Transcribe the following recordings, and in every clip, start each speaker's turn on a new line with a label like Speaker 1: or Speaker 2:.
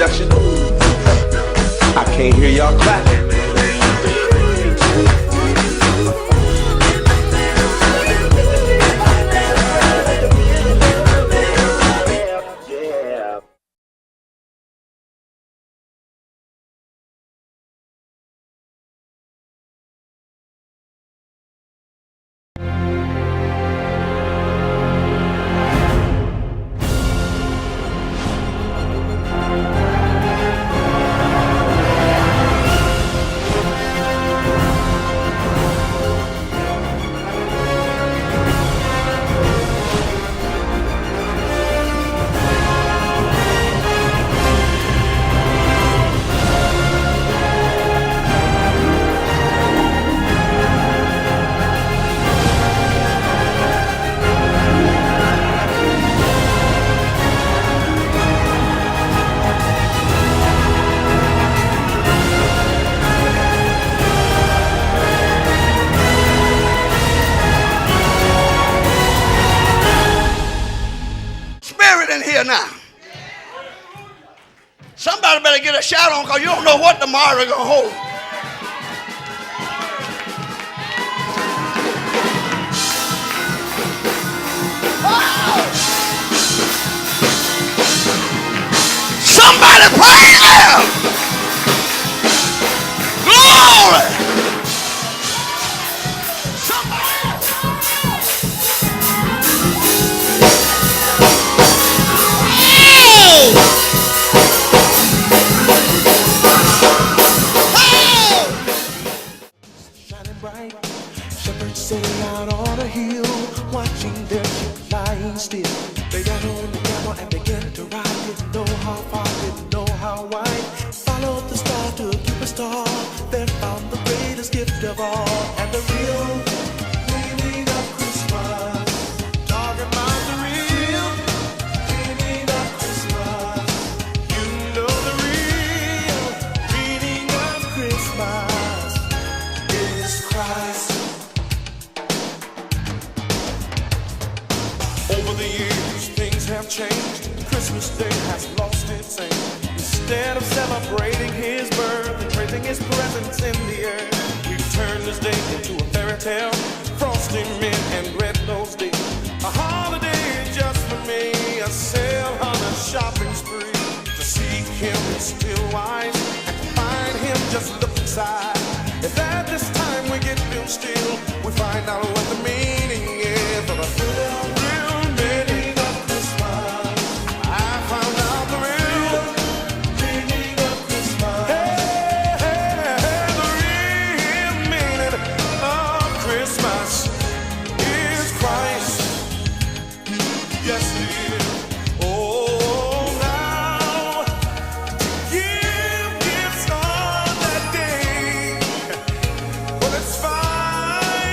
Speaker 1: introduction. I can't hear y'all clapping. In here now. Somebody better get a shout on, because you don't know what tomorrow is going to hold. Oh! Somebody praise him! Glory!
Speaker 2: Shepherds sitting out on a hill, watching their sheep lying still. They got on the camel and began to ride. Didn't know how far, didn't know how wide. Followed the star to keep a star. They found the greatest gift of all, and the real meaning of Christmas. Talking about the real meaning of Christmas. You know the real meaning of Christmas is Christ. Over the years, things have changed. Christmas Day has lost its aim. Instead of celebrating His birth and praising His presence in the earth, we've turned this day into a fairy tale. Frosty men and red-nosed deer. A holiday just for me. A sail on a shopping spree. To seek Him is still wise, and to find Him just look inside. If at this time we get real still, we find out what the meaning is of a real meaning of Christmas. I found out the real meaning of Christmas. Hey, the real meaning of Christmas is Christ. Yes, it is. Oh, now give gifts on that day. Well, it's fine.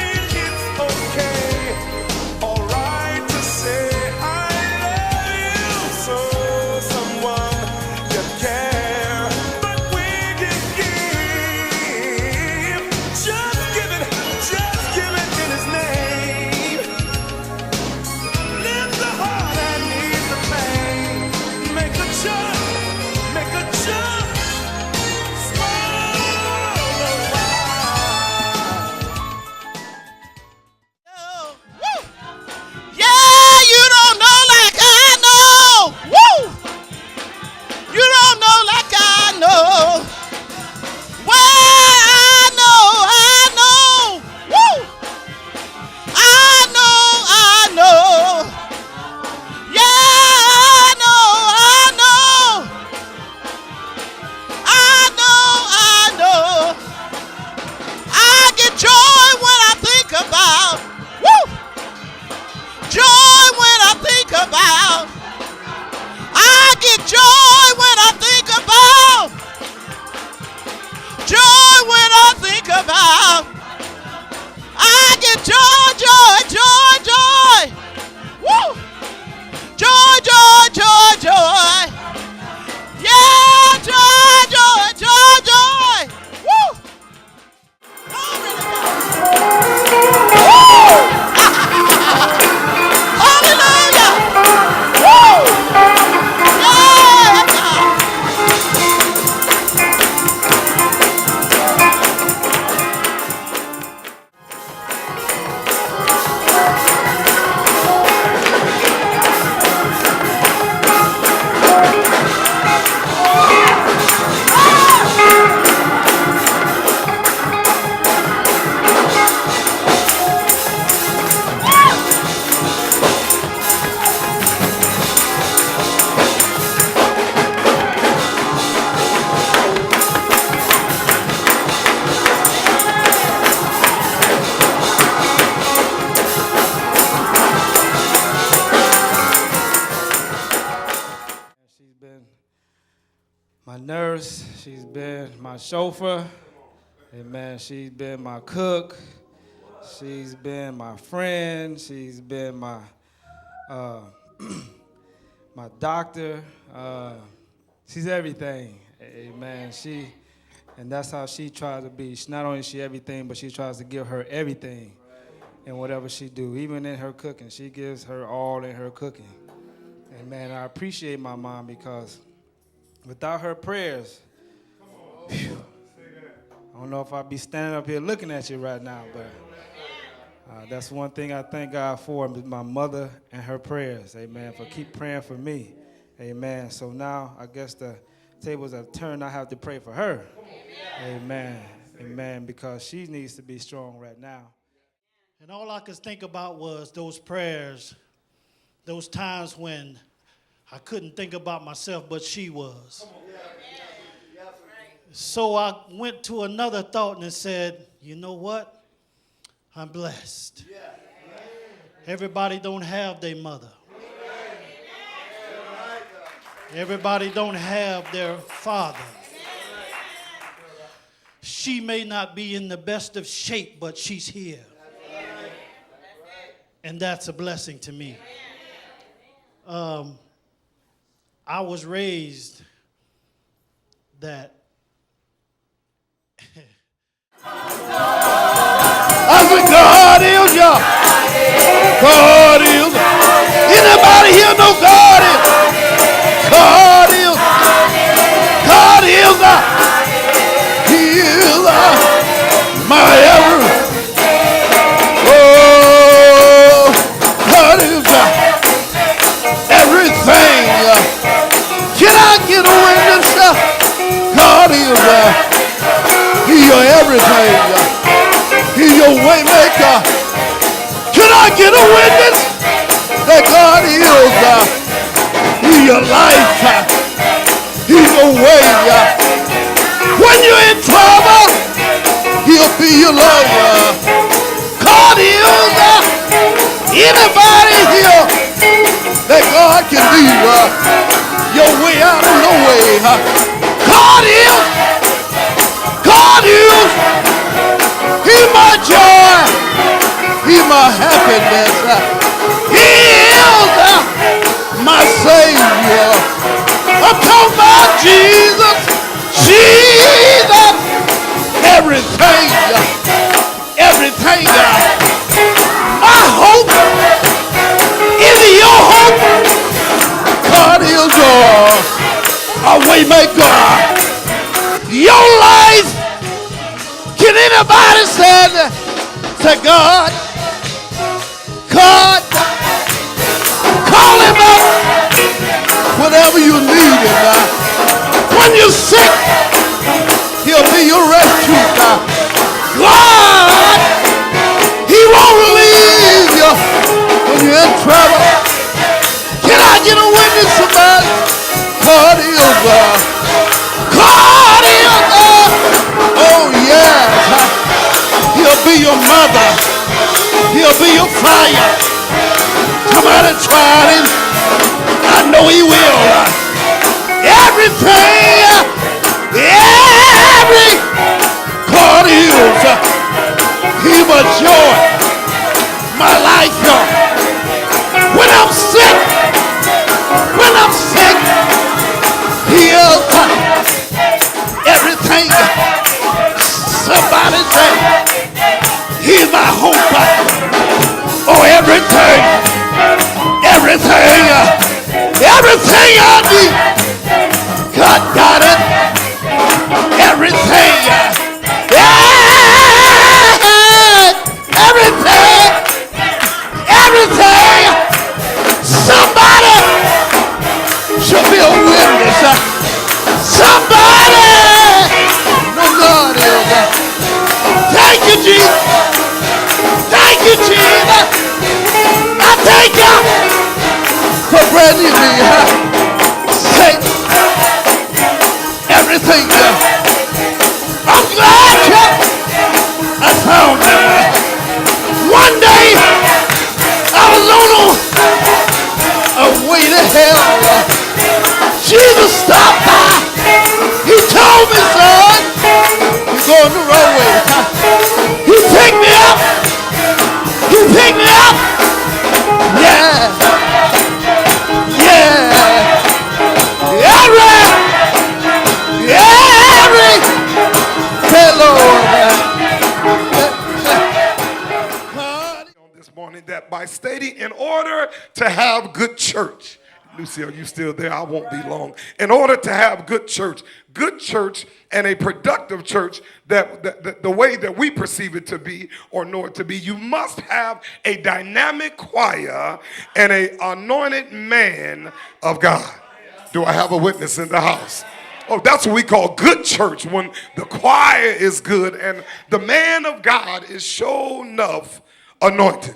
Speaker 3: She's been my chauffeur. Amen. She's been my cook. She's been my friend. She's been my my doctor. She's everything. Amen. And that's how she tries to be. Not only is she everything, but she tries to give her everything in whatever she do. Even in her cooking, she gives her all in her cooking. Amen. I appreciate my mom because without her prayers, whew, I don't know if I'd be standing up here looking at you right now, but that's one thing I thank God for, my mother and her prayers. Amen. For keep praying for me. Amen. So now I guess the tables have turned. I have to pray for her. Amen. Amen. Because she needs to be strong right now.
Speaker 4: And all I could think about was those prayers, those times when I couldn't think about myself, but she was. So I went to another thought and said, you know what? I'm blessed. Everybody don't have their mother. Everybody don't have their father. She may not be in the best of shape, but she's here. And that's a blessing to me. I was raised that
Speaker 5: I said, God is y'all. God is. Anybody here know God is? God is. God is. He is my ever. Oh, God is everything. Can I get a witness? God is. He's your everything. He's your way maker. Can I get a witness that God is? He's your life. He's your way. When you're in trouble, he'll be your lawyer. God is. Anybody here that God can be your way out of no way. God is. God is. He's my joy. He's my happiness. He is my Savior. I'm talking about Jesus. Jesus. Everything. Everything. My hope is your hope. God is a way maker. Your life. Can anybody say God? God, call him up whenever you need him. When you're sick, he'll be your rescue. God, he won't leave you when you're in trouble. Can I get a witness, somebody? God is God is oh yes. He'll be your mother. He'll be your fire. Somebody tried him. I know he will. Everything, every God is. He my joy, my life. When I'm sick, he is everything. Somebody say, he's my hope. Oh, everything I need, God got it. Everything, everything. Somebody should be a witness. Somebody, no God is. Thank you, Jesus. Thank you, Jesus. I thank you for bringing me. Say everything. I'm glad I found him. One day I was on a way to hell. Jesus stopped by. He told me on the roadway. He picked me up. He picked me up. Yeah. Yeah. Every. Say, Lord.
Speaker 6: This morning that by stating in order to have good church, Lucy, are you still there? I won't be long. In order to have good church and a productive church, that the way that we perceive it to be or know it to be, you must have a dynamic choir and an anointed man of God. Do I have a witness in the house? Oh, that's what we call good church, when the choir is good and the man of God is sure enough anointed.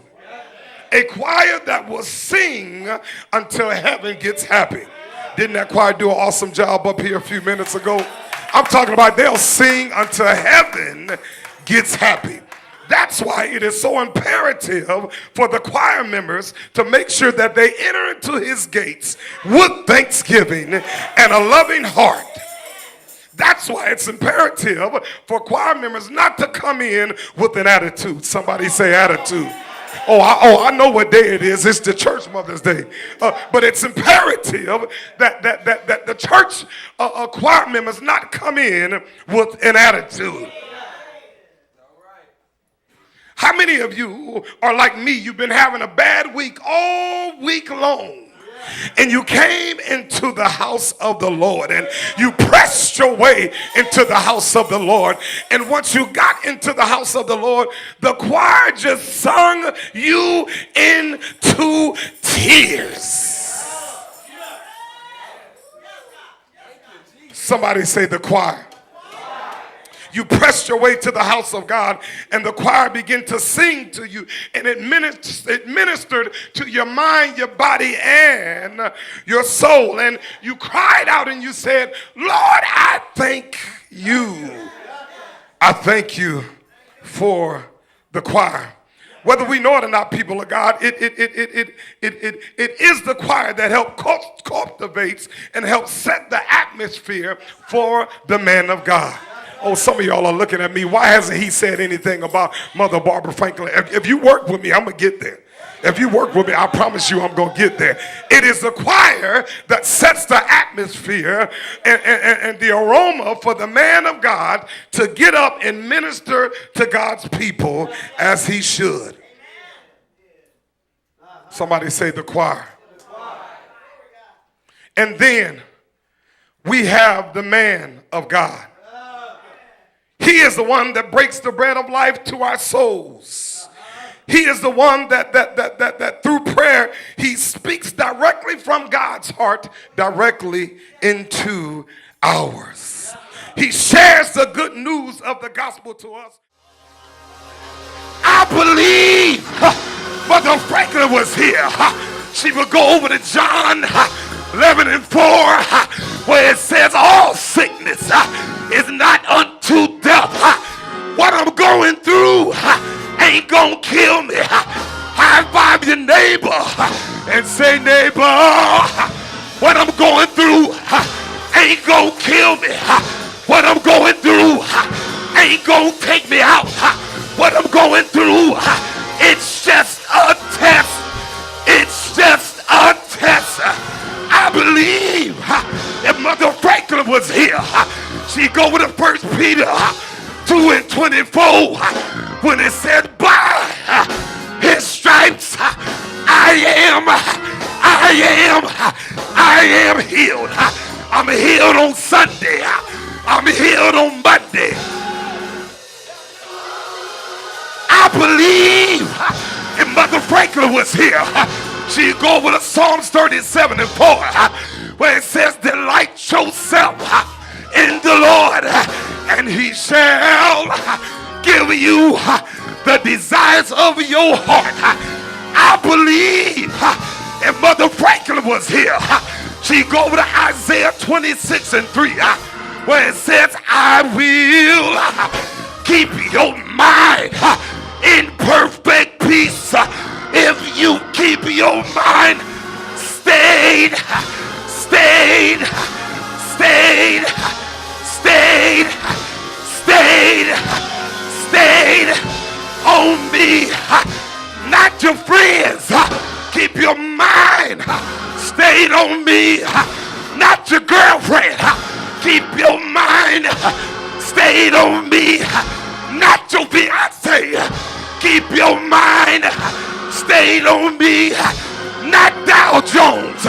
Speaker 6: A choir that will sing until heaven gets happy. Didn't that choir do an awesome job up here a few minutes ago? I'm talking about they'll sing until heaven gets happy. That's why it is so imperative for the choir members to make sure that they enter into his gates with thanksgiving and a loving heart. That's why it's imperative for choir members not to come in with an attitude. Somebody say attitude. I know what day it is. It's the church Mother's Day. But it's imperative that the church choir members not come in with an attitude. How many of you are like me? You've been having a bad week all week long. And you came into the house of the Lord and you pressed your way into the house of the Lord. And once you got into the house of the Lord, the choir just sung you into tears. Somebody say the choir. You pressed your way to the house of God, and the choir began to sing to you, and it ministered to your mind, your body, and your soul. And you cried out and you said, Lord, I thank you. I thank you for the choir. Whether we know it or not, people of God, it is the choir that helps cultivates and helps set the atmosphere for the man of God. Oh, some of y'all are looking at me. Why hasn't he said anything about Mother Barbara Franklin? If you work with me, I'm going to get there. If you work with me, I promise you I'm going to get there. It is the choir that sets the atmosphere and the aroma for the man of God to get up and minister to God's people as he should. Somebody say the choir. And then we have the man of God. He is the one that breaks the bread of life to our souls. He is the one that through prayer, he speaks directly from God's heart, directly into ours. He shares the good news of the gospel to us. I believe Mother Franklin was here. She would go over to John 11:4, where it says all sickness is not unto death. What I'm going through ain't gonna kill me. High five your neighbor and say, neighbor, what I'm going through ain't gonna kill me. What I'm going through ain't gonna take me out. What I'm going through, it's just a test. It's just a test. I believe if Mother Franklin was here, she'd go with the 1 Peter 2:24 when it said, by his stripes I am healed. I'm healed on Sunday. I'm healed on Monday. I believe if Mother Franklin was here, she'd go with a Psalms 37:4, where it says, delight yourself in the Lord, and he shall give you the desires of your heart. I believe if Mother Franklin was here, she'd go over to Isaiah 26:3, where it says, I will keep your mind in perfect peace if you keep your mind stayed stayed on me, not your girlfriend. Keep your mind stayed on me, not your fiance. Keep your mind stayed on me, not Dow Jones.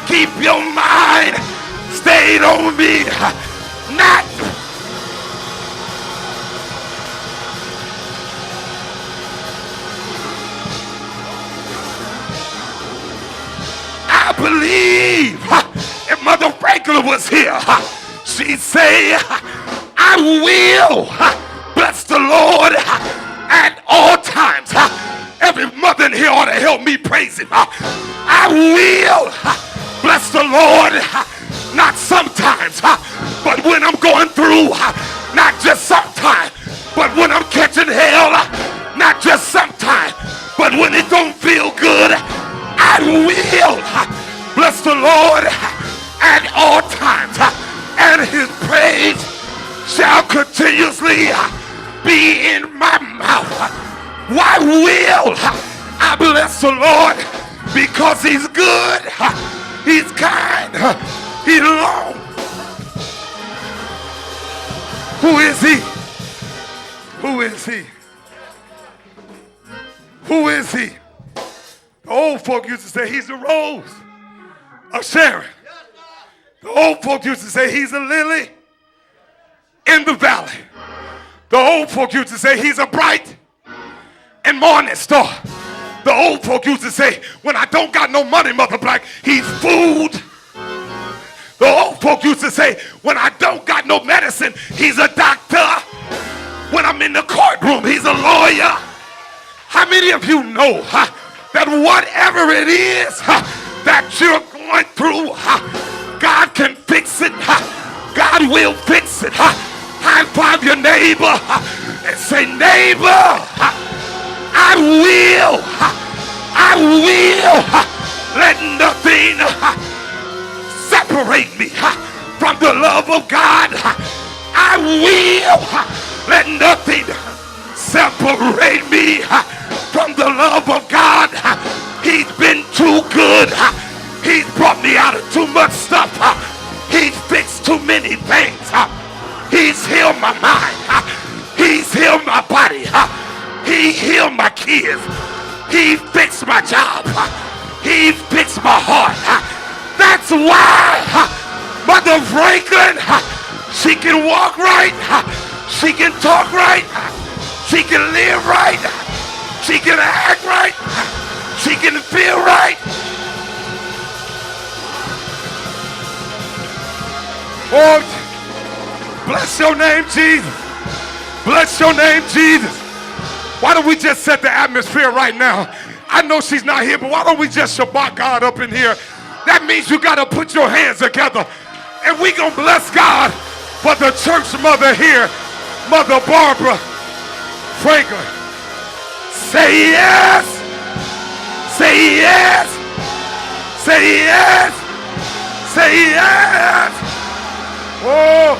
Speaker 6: Keep your mind stayed on me, not. I believe if Mother Franklin was here, she'd say, I will bless the Lord at all times. Every mother in here ought to help me praise him. I will bless the Lord, not sometimes, but when I'm going through, not just sometimes, but when I'm catching hell, not just sometimes, but when it don't feel good, I will bless the Lord at all times, and his praise shall continuously be in my mouth. Why will I bless the Lord? Because he's good, he's kind, he's long. Who is he? Who is he? Who is he? The old folk used to say he's the rose of Sharon. The old folk used to say he's a lily in the valley. The old folk used to say he's a bright and morning star. The old folk used to say, when I don't got no money, Mother Black, he's food. The old folk used to say, when I don't got no medicine, he's a doctor. When I'm in the courtroom, he's a lawyer. How many of you know that whatever it is that you're going through, God can fix it. God will fix it. High five your neighbor and say, neighbor, I will let nothing separate me from the love of God. I will let nothing separate me from the love of God. He's been too good. He's brought me out of too much stuff. He's fixed too many things. He's healed my mind. He's healed my body. He healed my kids. He fixed my job. He fixed my heart. That's why Mother Franklin, she can walk right. She can talk right. She can live right. She can act right. She can feel right. Oh, bless your name, Jesus. Bless your name, Jesus. Why don't we just set the atmosphere right now? I know she's not here, but why don't we just Shabbat God up in here? That means you got to put your hands together. And we going to bless God for the church mother here, Mother Barbara Franklin. Say yes. Say yes. Say yes. Say yes. Oh.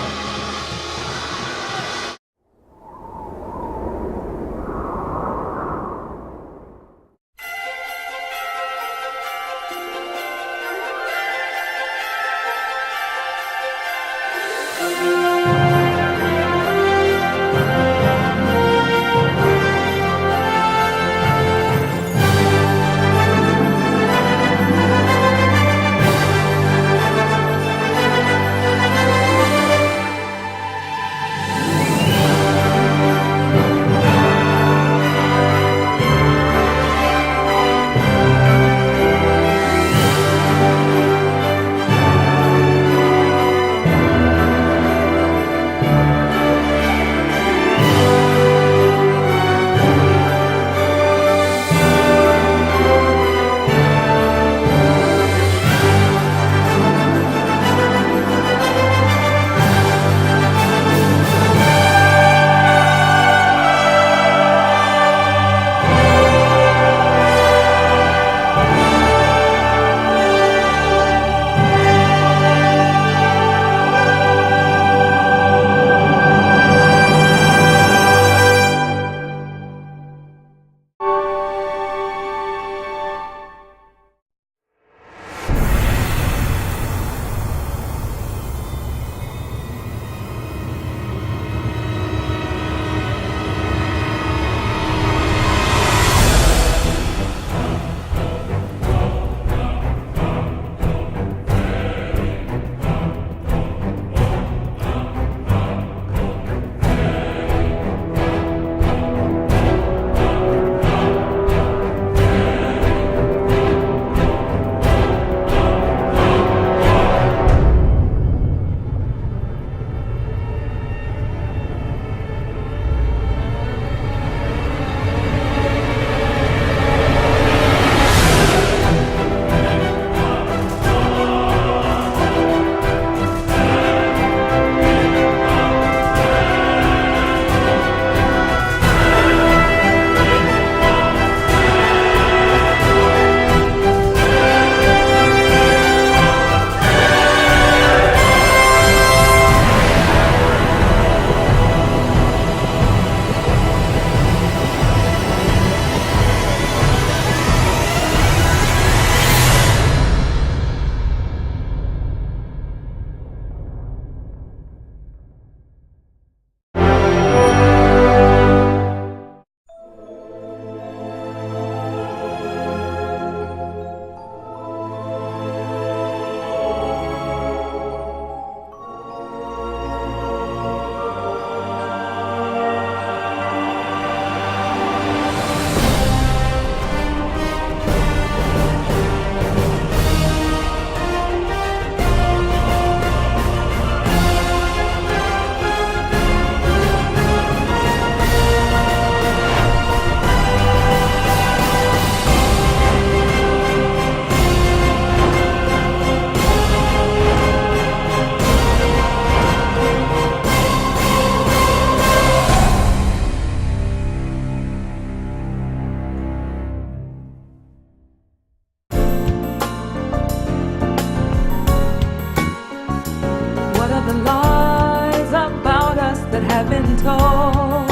Speaker 7: told.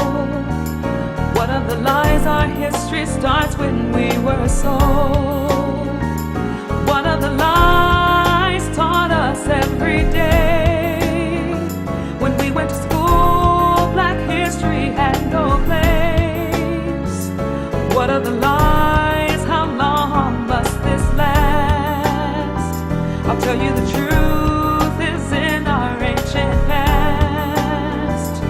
Speaker 7: What of the lies our history starts when we were sold? What of the lies taught us every day? When we went to school, black history had no place. What of the lies? How long must this last? I'll tell you the truth is in our ancient past.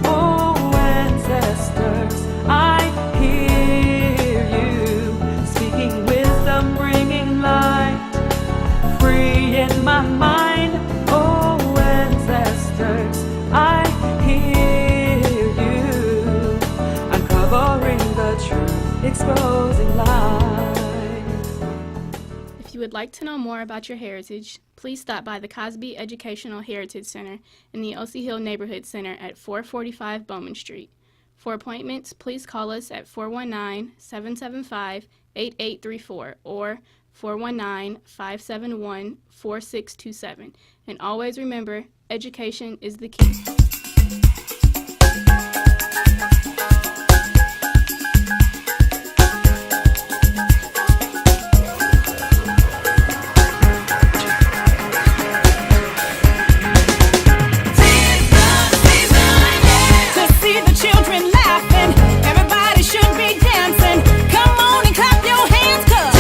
Speaker 7: Oh, ancestors, I hear you speaking wisdom, bringing light, free in my mind. Oh, ancestors, I hear you uncovering the truth, exposing lies.
Speaker 8: If you would like to know more about your heritage, please stop by the Cosby Educational Heritage Center in the O.C. Hill Neighborhood Center at 445 Bowman Street. For appointments, please call us at 419-775-8834 or 419-571-4627. And always remember, education is the key.
Speaker 9: To see the children laughing, everybody should be dancing. Come on and clap your hands, 'cause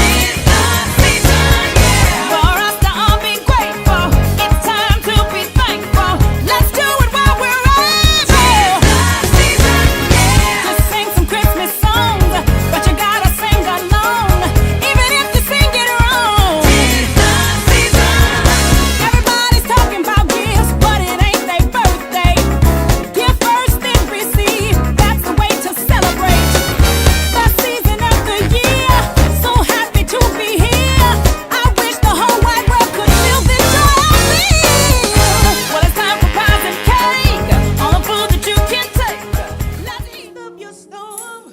Speaker 9: for us to all be grateful, it's time to be thankful. Let's do it while we're able to sing some Christmas songs, but you gotta sing along, even if you sing it wrong. Everybody's talking about gifts, but it ain't their birthday. Give first, then receive. That's the way to celebrate the season of the year. So happy to be here. I wish the whole wide world could feel this joy I feel. Well, it's time for pies and cake, all the food that you can take. Let's eat up your storm.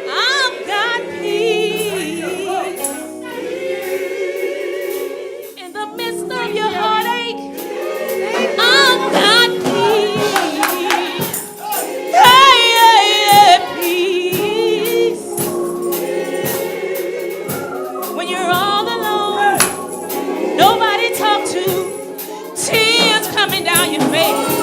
Speaker 9: I've got peace in the midst of your heartache. I've got peace. Hey, peace. When you're all alone, nobody talk to, tears coming down your face.